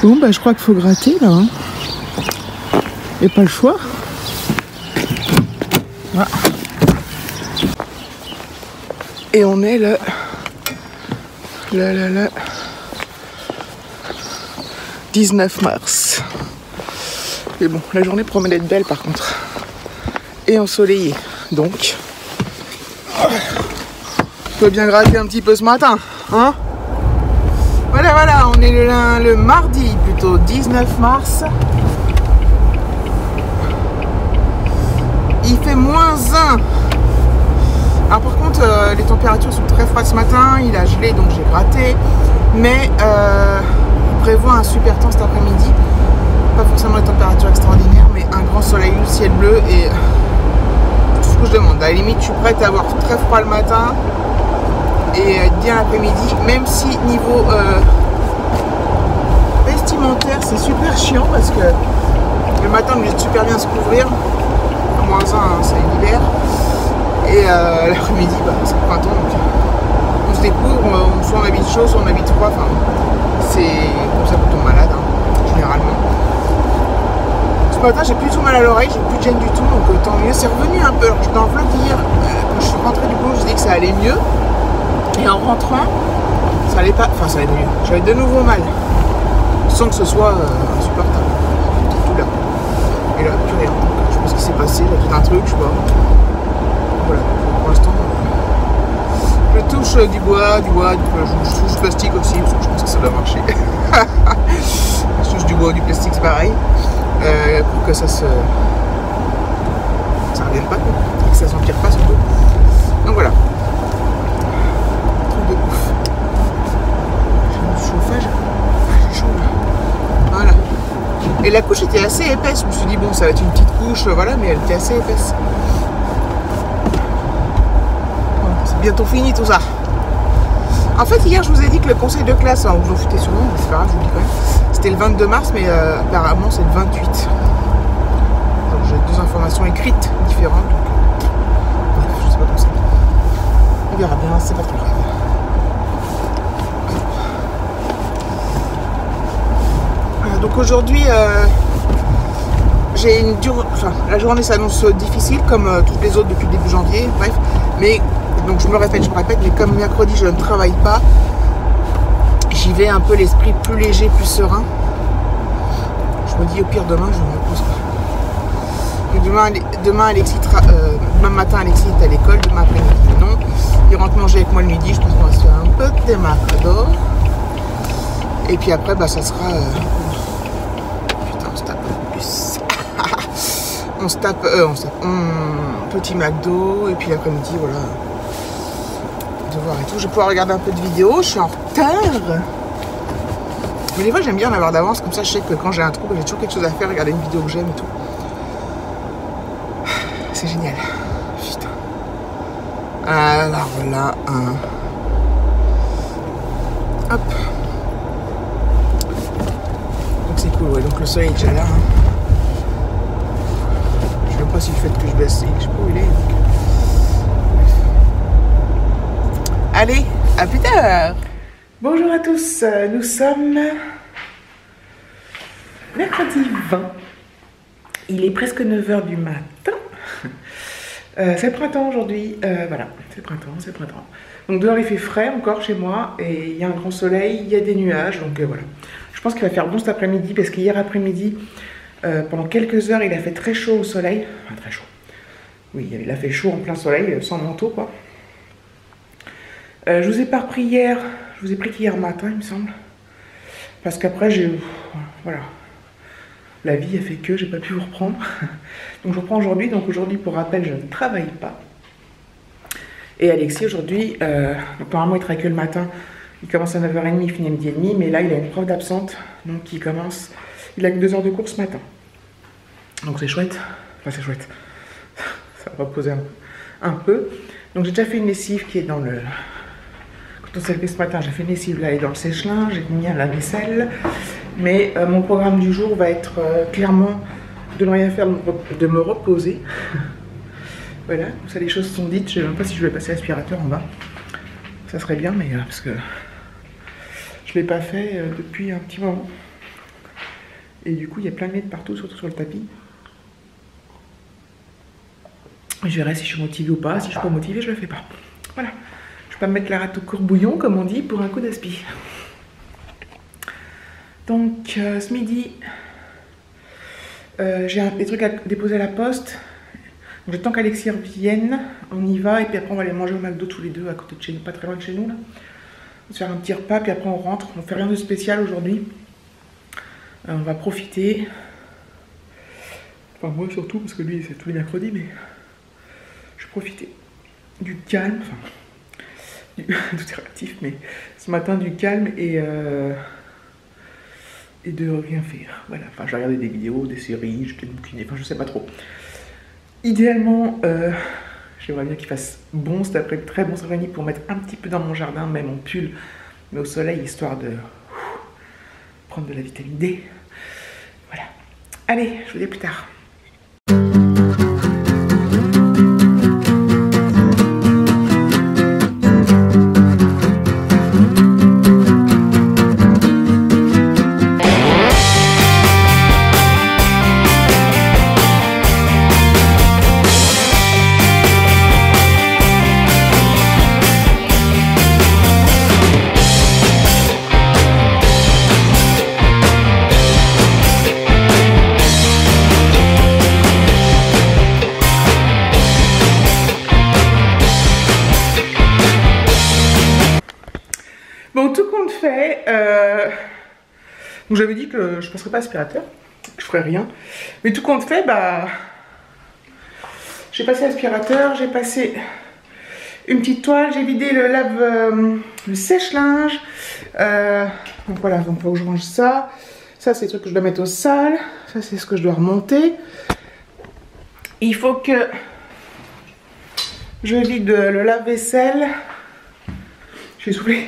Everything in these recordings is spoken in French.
Bon bah je crois qu'il faut gratter là. Hein. Y a pas le choix. Voilà. Et on est le 19 mars. Mais bon, la journée promet d'être belle par contre. Et ensoleillée. Donc, on peut bien gratter un petit peu ce matin. Hein? Voilà, on est le mardi plutôt, 19 mars. Il fait -1. Alors par contre, les températures sont très froides ce matin. Il a gelé, donc j'ai gratté. Mais il prévoit un super temps cet après-midi. Pas forcément des températures extraordinaires, mais un grand soleil, le ciel bleu et tout ce que je demande. À la limite, je suis prête à avoir très froid le matin et bien l'après-midi, même si niveau vestimentaire c'est super chiant parce que le matin on est super bien se couvrir, à -1 hein, c'est l'hiver, et l'après-midi bah, c'est le printemps donc on se découvre, soit on habite chaud, soit on habite froid, enfin c'est comme ça qu'on tombe malade hein, généralement. Ce matin j'ai plus tout mal à l'oreille, j'ai plus de gêne du tout, donc tant mieux, c'est revenu un peu. Alors j'étais en vlog hier, quand je suis rentrée du boulot je dis que ça allait mieux. Et en rentrant, ça allait pas, enfin ça allait mieux. J'avais de nouveau mal, sans que ce soit insupportable. Tout là. Et là, plus rien. Je sais pas ce qui s'est passé, là tout un truc, je sais pas. Voilà, pour l'instant, je touche du bois, je touche du plastique aussi, parce que je pense que ça doit marcher. Je touche du bois, du plastique, c'est pareil. Pour que ça revienne pas, et que ça s'empire pas surtout. Donc voilà. De ouf. J'ai mis du chauffage. J'ai chaud là. Voilà. Et la couche était assez épaisse. Je me suis dit bon ça va être une petite couche, voilà, mais elle était assez épaisse. Bon, c'est bientôt fini tout ça. En fait hier je vous ai dit que le conseil de classe, hein, vous en foutez sûrement, mais c'est pas grave, je vous le dis quand même. C'était le 22 mars, mais apparemment c'est le 28. Donc j'ai 2 informations écrites différentes. Donc, bref, je sais pas comment c'est. On verra bien, c'est pas trop grave. Donc aujourd'hui, j'ai une dure... Enfin, la journée s'annonce difficile comme toutes les autres depuis le début janvier, bref. Mais, donc je me répète, mais comme mercredi je ne travaille pas, j'y vais un peu l'esprit plus léger, plus serein. Je me dis au pire demain, je ne me repose pas. Donc demain matin Alexis est à l'école, demain après-midi non. Il rentre manger avec moi le midi, je pense qu'on va se faire un peu de démarre. Et puis après, bah ça sera... Putain, on se tape le bus. on se tape petit McDo, et puis l'après-midi, voilà. Devoir et tout. Je vais pouvoir regarder un peu de vidéos, je suis en retard. Mais des fois, j'aime bien en avoir d'avance, comme ça je sais que quand j'ai un trou, j'ai toujours quelque chose à faire, regarder une vidéo que j'aime et tout. C'est génial. Putain. Alors là, hop. Donc c'est cool, ouais. Donc le soleil est déjà là. Hein. Je sais même pas si le fait que je baisse, je sais pas où il est. Donc... Allez, à plus tard. Bonjour à tous, nous sommes mercredi 20. Il est presque 9 h du matin. C'est le printemps aujourd'hui, voilà, c'est le printemps. Donc dehors il fait frais encore chez moi et il y a un grand soleil, il y a des nuages, donc voilà. Je pense qu'il va faire bon cet après-midi parce qu'hier après-midi, pendant quelques heures, il a fait très chaud au soleil. Enfin très chaud. Oui, il a fait chaud en plein soleil, sans manteau quoi. Je vous ai pas repris hier, je vous ai pris qu'hier matin il me semble. Parce qu'après j'ai... Voilà. La vie a fait que j'ai pas pu vous reprendre. Donc je reprends aujourd'hui. Donc aujourd'hui, pour rappel, je ne travaille pas. Et Alexis aujourd'hui, normalement il travaille que le matin. Il commence à 9 h 30, il finit à 12 h 30. Mais là il a une prof d'absente. Donc il commence... Il a que 2 heures de cours ce matin. Donc c'est chouette. Enfin c'est chouette. Ça va reposer un peu. Donc j'ai déjà fait une lessive qui est dans le... Quand on s'est levé ce matin, j'ai fait une lessive là, elle est dans le sèche-linge, j'ai mis à la vaisselle. Mais mon programme du jour va être clairement de ne rien faire, de me reposer. Voilà, ça les choses sont dites. Je ne sais même pas si je vais passer l'aspirateur en bas. Ça serait bien, mais parce que je ne l'ai pas fait depuis un petit moment. Et du coup, il y a plein de miettes partout, surtout sur le tapis. Je verrai si je suis motivée ou pas. Si je suis pas motivée, je le fais pas. Voilà. Je vais pas me mettre la rate au courbouillon, comme on dit, pour un coup d'aspi. Donc, ce midi, j'ai des trucs à déposer à la poste. Donc, j'attends qu'Alexis revienne. On y va. Et puis après, on va aller manger au McDo tous les deux, à côté de chez nous, pas très loin de chez nous. Là. On va se faire un petit repas, puis après, on rentre. On fait rien de spécial aujourd'hui. On va profiter. Enfin, moi surtout, parce que lui, c'est tous les mercredis, mais je vais profiter du calme. Enfin, tout est relatif, mais ce matin, du calme et de rien faire. Voilà. Enfin, je vais regarder des vidéos, des séries, je vais peut-être bouquiner, enfin, je sais pas trop. Idéalement, j'aimerais bien qu'il fasse bon cet après-midi, très bon cet après-midi pour mettre un petit peu dans mon jardin, même mon pull, mais au soleil, histoire de prendre de la vitamine D. Voilà. Allez, je vous dis plus tard. Bon, tout compte fait, donc j'avais dit que je passerais pas aspirateur, que je ferais rien, mais tout compte fait, bah, j'ai passé l'aspirateur, j'ai passé une petite toile, j'ai vidé le sèche-linge, donc voilà, donc faut que je range ça, ça c'est le truc que je dois mettre au sale, ça c'est ce que je dois remonter, il faut que je vide le lave-vaisselle, je suis essoufflée.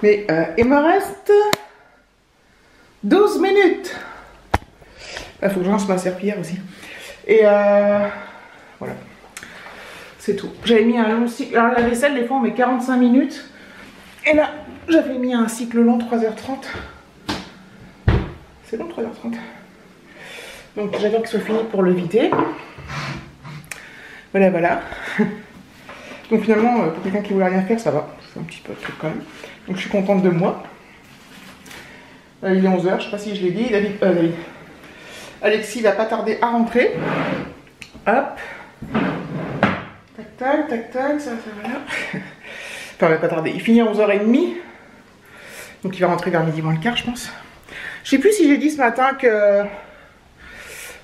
Mais il me reste 12 minutes. Il faut que je lance ma serpillière aussi. Et voilà. C'est tout. J'avais mis un long cycle. Alors la vaisselle, des fois on met 45 minutes. Et là, j'avais mis un cycle long 3h30. C'est long 3h30. Donc j'attends qu'il soit fini pour le vider. Voilà, voilà. Donc finalement, pour quelqu'un qui voulait rien faire, ça va. C'est un petit peu de truc quand même. Donc je suis contente de moi. Il est 11h, je sais pas si je l'ai dit. Alexis va pas tarder à rentrer. Hop. Tac, tac, tac, tac, ça voilà. Enfin, il va pas tarder. Il finit à 11h30. Donc il va rentrer vers midi moins le quart, je pense. Je sais plus si j'ai dit ce matin que...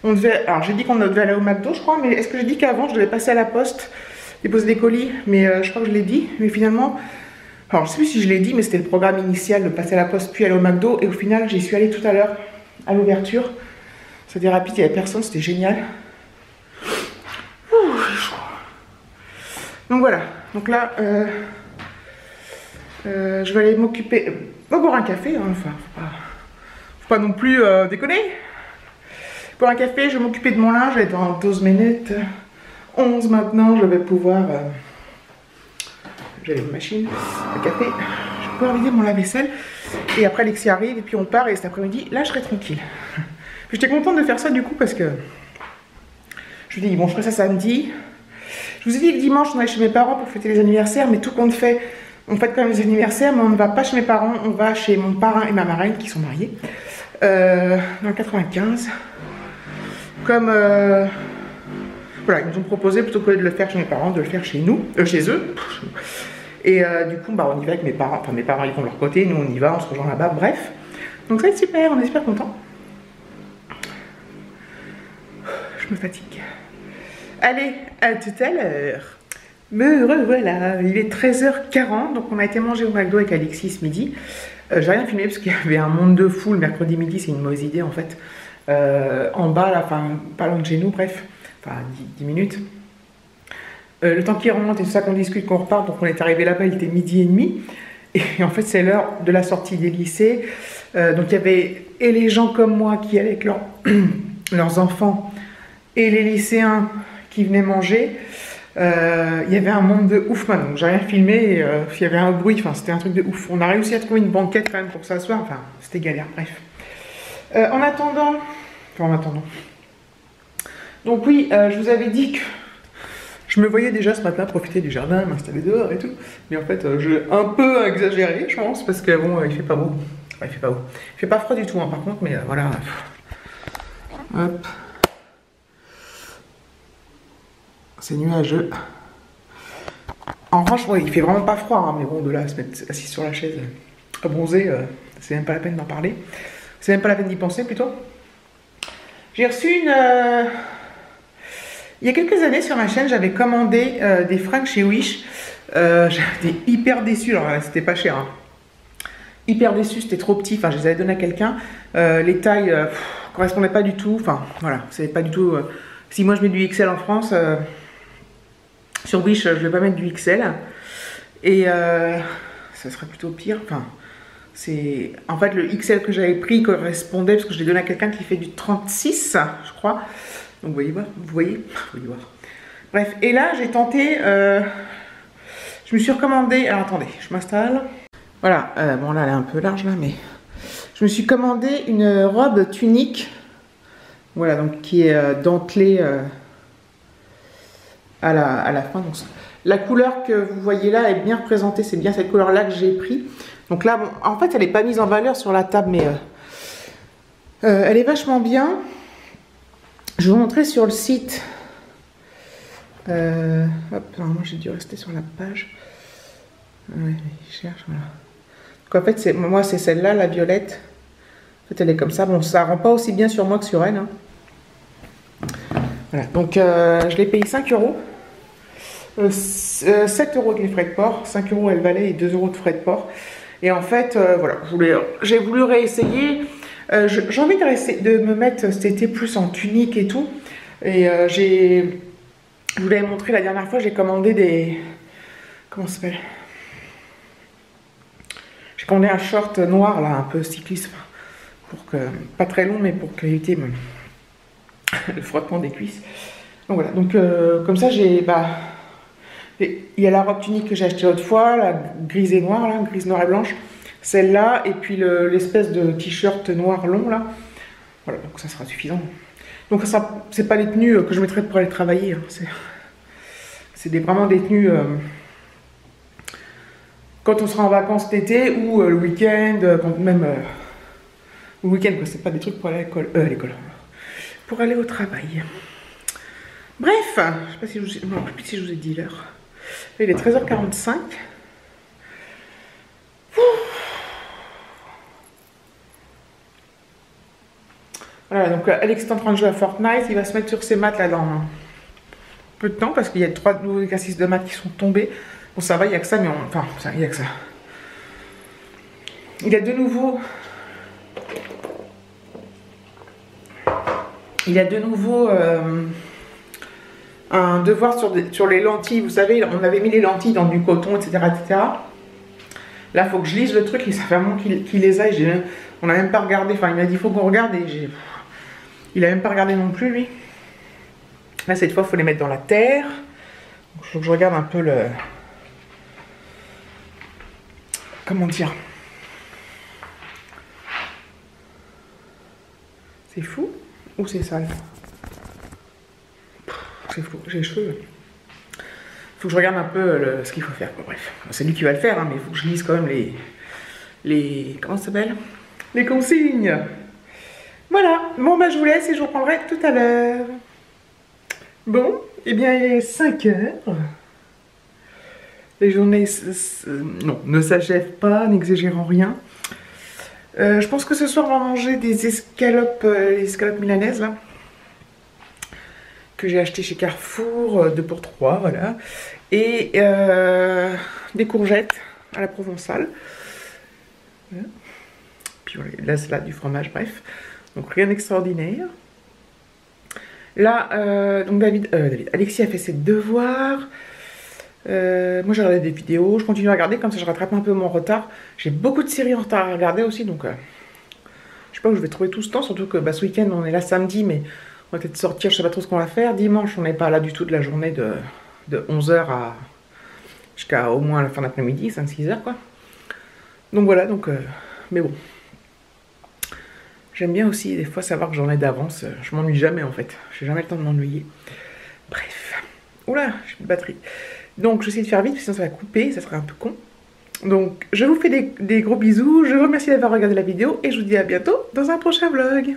On devait... Alors j'ai dit qu'on devait aller au McDo, je crois. Mais est-ce que j'ai dit qu'avant, je devais passer à la poste, déposer des colis? Mais je crois que je l'ai dit. Mais finalement... Alors, je ne sais plus si je l'ai dit, mais c'était le programme initial de passer à la poste puis aller au McDo. Et au final, j'y suis allée tout à l'heure à l'ouverture. C'était rapide, il n'y avait personne, c'était génial. Donc voilà. Donc là, je vais aller m'occuper... Pas boire un café, hein, enfin, faut pas non plus déconner. Boire un café, je vais m'occuper de mon linge, je vais être dans 12 minutes. 11 maintenant, je vais pouvoir... J'avais une machine à café, je vais pouvoir vider mon lave-vaisselle et après Alexis arrive et puis on part et cet après-midi là je serai tranquille. J'étais contente de faire ça du coup parce que je me dis bon je ferai ça samedi. Je vous ai dit que dimanche on allait chez mes parents pour fêter les anniversaires, mais tout compte fait on fête quand même les anniversaires, mais on ne va pas chez mes parents, on va chez mon parrain et ma marraine qui sont mariés dans le 95. Comme voilà, ils nous ont proposé plutôt que de le faire chez mes parents, de le faire chez nous, chez eux. Et du coup, bah, on y va avec mes parents. Enfin, mes parents ils vont de leur côté, nous on y va, on se rejoint là-bas, bref. Donc ça va être super, on est super contents. Je me fatigue. Allez, à tout à l'heure. Me revoilà, il est 13h40, donc on a été manger au McDo avec Alexis ce midi. J'ai rien filmé parce qu'il y avait un monde de fou le mercredi midi, c'est une mauvaise idée en fait. En bas, là, enfin, pas loin de chez nous, bref. Enfin, 10 minutes. Le temps qui remonte et tout ça qu'on discute, qu'on repart, donc on est arrivé là-bas, il était 12h30. Et en fait, c'est l'heure de la sortie des lycées. Donc il y avait et les gens comme moi qui allaient avec leurs enfants et les lycéens qui venaient manger. Il y avait un monde de ouf, man. Donc j'ai rien filmé. Il y avait un bruit, enfin c'était un truc de ouf. On a réussi à trouver une banquette quand même pour s'asseoir. Enfin, c'était galère, bref. En attendant, enfin en attendant. Donc oui, je vous avais dit que je me voyais déjà ce matin profiter du jardin, m'installer dehors et tout. Mais en fait, j'ai un peu exagéré, je pense, parce que bon, il fait pas beau. Enfin, il fait pas beau. Il fait pas froid du tout, hein, par contre, mais voilà. Hop. C'est nuageux. En revanche, ouais, il fait vraiment pas froid, hein, mais bon, de là à se mettre assis sur la chaise à bronzer, c'est même pas la peine d'en parler. C'est même pas la peine d'y penser, plutôt. J'ai reçu une... Il y a quelques années, sur ma chaîne, j'avais commandé des fringues chez Wish. J'étais hyper déçue, alors c'était pas cher. Hein. Hyper déçue, c'était trop petit, enfin, je les avais donné à quelqu'un. Les tailles correspondaient pas du tout, enfin, voilà, c'est pas du tout... si moi je mets du XL en France... Sur Wish, je vais pas mettre du XL. Et ça serait plutôt pire. Enfin, c'est... En fait, le XL que j'avais pris correspondait, parce que je l'ai donné à quelqu'un qui fait du 36, je crois. Donc, vous voyez voir. Bref, et là, j'ai tenté... je me suis recommandé... Alors, attendez, je m'installe. Voilà, bon, là, elle est un peu large, là, mais... Je me suis commandé une robe tunique. Voilà, donc, qui est dentelée... à la fin. Donc, la couleur que vous voyez là est bien représentée, c'est bien cette couleur là que j'ai pris. Donc là, bon, en fait elle n'est pas mise en valeur sur la table, mais elle est vachement bien. Je vais vous montrer sur le site. Hop, normalement j'ai dû rester sur la page. Ouais, je cherche, voilà. Donc en fait, moi c'est celle-là, la violette. En fait elle est comme ça. Bon, ça rend pas aussi bien sur moi que sur elle. Hein. Voilà, donc je l'ai payé 5 €. 7 € avec les frais de port, 5 € elle valait et 2 € de frais de port. Et en fait, voilà, j'ai voulu réessayer. J'ai envie de me mettre cet été plus en tunique et tout. Et je vous l'avais montré la dernière fois, j'ai commandé des... Comment ça s'appelle? J'ai commandé un short noir, là, un peu cycliste. Pour que, pas très long, mais pour éviter le frottement des cuisses. Donc voilà, donc comme ça, j'ai... il y a la robe tunique que j'ai achetée l'autre fois, la grise et noire, là, grise, noire et blanche. Celle-là, et puis l'espèce de t-shirt noir long, là. Voilà, donc ça sera suffisant. Donc ça, c'est pas les tenues que je mettrais pour aller travailler. Hein. C'est vraiment des tenues... quand on sera en vacances l'été, ou le week-end, même... le week-end, quoi. C'est pas des trucs pour aller à l'école. Pour aller au travail. Bref, je sais pas si je vous, non, plus si je vous ai dit l'heure. Il est 13h45. Voilà, donc Alex est en train de jouer à Fortnite. Il va se mettre sur ses maths là dans peu de temps parce qu'il y a 3 nouveaux exercices de maths qui sont tombés. Bon, ça va, il n'y a que ça, mais enfin, il n'y a que ça. Il y a de nouveau. Un devoir sur les lentilles. Vous savez, on avait mis les lentilles dans du coton, etc. etc. Là, il faut que je lise le truc et ça fait un moment qu'il les a. On n'a même pas regardé. Enfin, il m'a dit il faut qu'on regarde et il n'a même pas regardé non plus, lui. Là, cette fois, il faut les mettre dans la terre. Il faut que je regarde un peu le... Comment dire? C'est fou ou c'est sale? C'est fou, j'ai les cheveux. Il faut que je regarde un peu ce qu'il faut faire. Bon, bref, c'est lui qui va le faire, hein, mais il faut que je lise quand même les comment ça s'appelle? Les consignes. Voilà, bon bah je vous laisse et je vous reprendrai tout à l'heure. Bon, eh bien il est 5 h. Les journées non, ne s'achèvent pas, n'exagérons rien. Je pense que ce soir on va manger des escalopes, les escalopes milanaises là. Que j'ai acheté chez Carrefour, 2 pour 3, voilà. Et des courgettes à la provençale. Voilà. Puis voilà, la salade, du fromage, bref. Donc rien d'extraordinaire. Là, donc Alexis a fait ses devoirs. Moi j'ai regardé des vidéos, je continue à regarder, comme ça je rattrape un peu mon retard. J'ai beaucoup de séries en retard à regarder aussi, donc je sais pas où je vais trouver tout ce temps, surtout que ce week-end on est là samedi, mais on va peut-être sortir, je sais pas trop ce qu'on va faire. Dimanche on n'est pas là du tout de la journée de 11 h jusqu'à au moins la fin d'après-midi, 5-6 h quoi. Donc voilà, donc mais bon. J'aime bien aussi des fois savoir que j'en ai d'avance. Je m'ennuie jamais en fait. J'ai jamais le temps de m'ennuyer. Bref. Oula, j'ai plus de batterie. Donc j'essaie de faire vite, sinon ça va couper, ça serait un peu con. Donc je vous fais des gros bisous. Je vous remercie d'avoir regardé la vidéo et je vous dis à bientôt dans un prochain vlog.